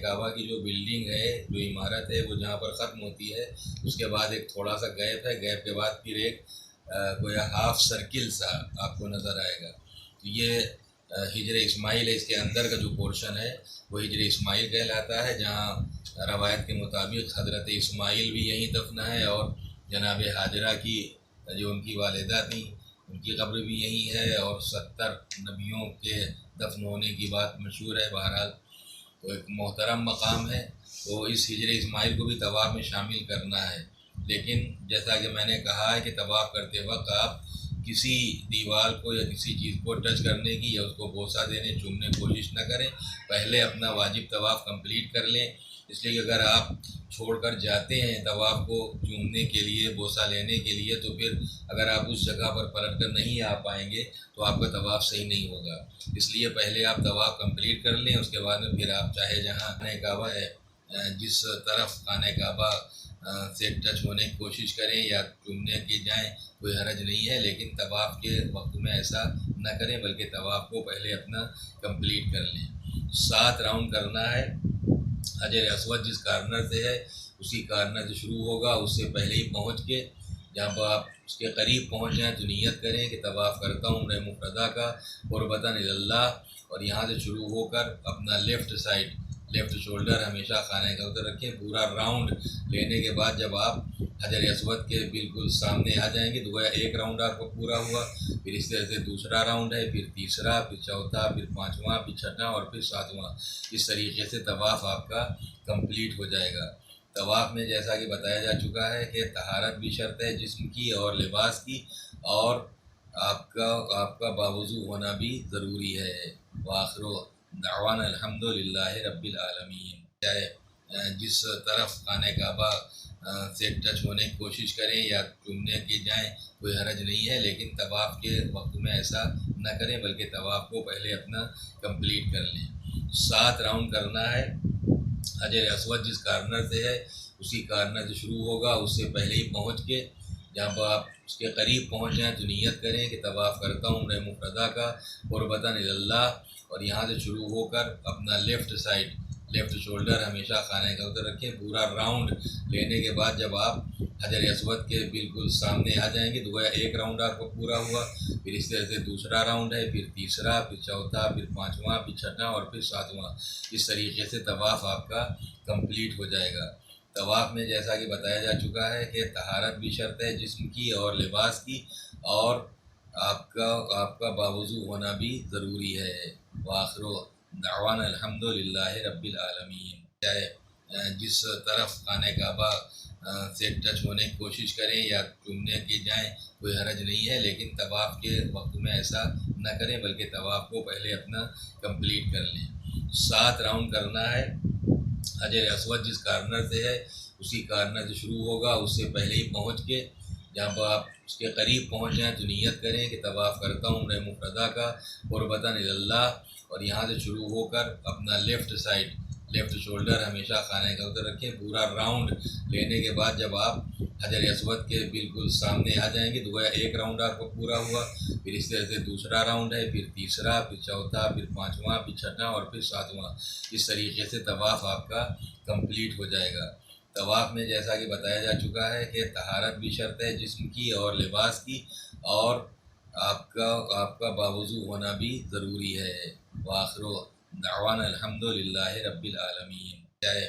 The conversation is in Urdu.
کعبہ کی جو بلڈنگ ہے، جو عمارت ہے، وہ جہاں پر ختم ہوتی ہے اس کے بعد ایک تھوڑا سا گیپ ہے، گیپ کے بعد پھر ایک گویا ہاف سرکل سا آپ کو نظر آئے گا۔ تو یہ ہجر اسماعیل ہے، اس کے اندر کا جو پورشن ہے وہ ہجر اسماعیل کہلاتا ہے، جہاں روایت کے مطابق حضرت اسماعیل بھی یہیں دفن ہے، اور جناب حاجرہ کی جو ان کی والدہ تھیں ان کی قبر بھی یہیں ہے، اور 70 نبیوں کے دفن ہونے کی بات مشہور ہے۔ بہرحال تو ایک محترم مقام ہے، تو اس ہجر اسماعیل کو بھی طواف میں شامل کرنا ہے۔ لیکن جیسا کہ میں نے کہا ہے کہ طواف کرتے وقت آپ کسی دیوار کو یا کسی چیز کو ٹچ کرنے کی یا اس کو بوسہ دینے چومنے کی کوشش نہ کریں، پہلے اپنا واجب طواف کمپلیٹ کر لیں۔ اس لیے کہ اگر آپ چھوڑ کر جاتے ہیں طواف کو چومنے کے لیے، بوسہ لینے کے لیے، تو پھر اگر آپ اس جگہ پر پلٹ کر نہیں آ پائیں گے تو آپ کا طواف صحیح نہیں ہوگا۔ اس لیے پہلے آپ طواف کمپلیٹ کر لیں، اس کے بعد میں پھر آپ چاہے جہاں خانہ کعبہ ہے جس طرف خانہ کعبہ سے ٹچ ہونے کی کوشش کریں یا چومنے کی جائیں، کوئی حرج نہیں ہے، لیکن طواف کے وقت میں ایسا نہ کریں، بلکہ طواف کو پہلے اپنا کمپلیٹ کر لیں۔ 7 راؤنڈ کرنا ہے۔ حجر اسود جس کارنر سے ہے اسی کارنر سے شروع ہوگا، اس سے پہلے ہی پہنچ کے جہاں پر آپ اس کے قریب پہنچ جائیں تو نیت کریں کہ طواف کرتا ہوں عمرہ مفردہ کا قربتاً الی اللہ، اور یہاں سے شروع ہو کر اپنا لیفٹ سائڈ، لیفٹ شولڈر ہمیشہ خانہ کا ادھر رکھیں۔ پورا راؤنڈ لینے کے بعد جب آپ حجر اسود کے بالکل سامنے آ جائیں گے تو گویا ایک راؤنڈ آپ کو پورا ہوا، پھر اس طرح سے دوسرا راؤنڈ ہے، پھر تیسرا، پھر چوتھا، پھر پانچواں، پھر چھٹا اور پھر ساتواں۔ اس طریقے سے طواف آپ کا کمپلیٹ ہو جائے گا۔ طواف میں جیسا کہ بتایا جا چکا ہے کہ طہارت بھی شرط ہے جسم کی اور لباس کی، اور آپ کا باوضو ہونا بھی ضروری ہے۔ وآخر دعوانا الحمدللہ رب العالمین۔ چاہے جس طرف خانہ کعبہ سے ٹچ ہونے کی کوشش کریں یا چومنے کی جائیں، کوئی حرج نہیں ہے، لیکن طواف کے وقت میں ایسا نہ کریں، بلکہ طواف کو پہلے اپنا کمپلیٹ کر لیں۔ 7 راؤنڈ کرنا ہے۔ حجر اسود جس کارنر سے ہے اسی کارنر سے شروع ہوگا، اس سے پہلے ہی پہنچ کے جہاں پر آپ اس کے قریب پہنچ جائیں تو نیت کریں کہ طواف کرتا ہوں عمرہ مفردہ کا قربتاً الی اللہ، اور یہاں سے شروع ہو کر اپنا لیفٹ سائڈ، لیفٹ شولڈر ہمیشہ خانہ کا ادھر رکھیں۔ پورا راؤنڈ لینے کے بعد جب آپ حجر اسود کے بالکل سامنے آ جائیں گے تو گویا ایک راؤنڈ آپ کو پورا ہوا، پھر اس طرح سے دوسرا راؤنڈ ہے، پھر تیسرا، پھر چوتھا، پھر پانچواں، پھر چھٹا اور پھر ساتواں۔ اس طریقے سے طواف آپ کا کمپلیٹ ہو جائے گا۔ طواف میں جیسا کہ بتایا جا چکا ہے کہ طہارت بھی شرط ہے جسم کی اور لباس کی، اور آپ کا باوضو ہونا بھی ضروری ہے۔ وآخر دعوانا الحمدللہ رب العالمین۔ چاہے جس طرف خانہ کعبہ سے ٹچ ہونے کی کوشش کریں یا چومنے کی جائیں، کوئی حرج نہیں ہے، لیکن طواف کے وقت میں ایسا نہ کریں، بلکہ طواف کو پہلے اپنا کمپلیٹ کر لیں۔ 7 راؤنڈ کرنا ہے۔ حجر اسود جس کارنر سے ہے اسی کارنر سے شروع ہوگا، اس سے پہلے ہی پہنچ کے جہاں پر آپ اس کے قریب پہنچ جائیں تو نیت کریں کہ طواف کرتا ہوں عمرہ مفردہ کا قربتاً الی اللہ، اور یہاں سے شروع ہو کر اپنا لیفٹ سائڈ، لیفٹ شولڈر ہمیشہ خانہ کا ادھر رکھیں۔ پورا راؤنڈ لینے کے بعد جب آپ حجر اسود کے بالکل سامنے آ جائیں گے تو گویا ایک راؤنڈ آپ کو پورا ہوا، پھر اس طرح سے دوسرا راؤنڈ ہے، پھر تیسرا، پھر چوتھا، پھر پانچواں، پھر چھٹا اور پھر ساتواں۔ اس طریقے سے طواف آپ کا کمپلیٹ ہو جائے گا۔ طواف میں جیسا کہ بتایا جا چکا ہے کہ طہارت بھی شرط ہے جسم کی اور لباس کی، اور آپ کا باوضو ہونا بھی ضروری ہے۔ وآخر دعوانا الحمدللہ رب العالمین۔ چاہے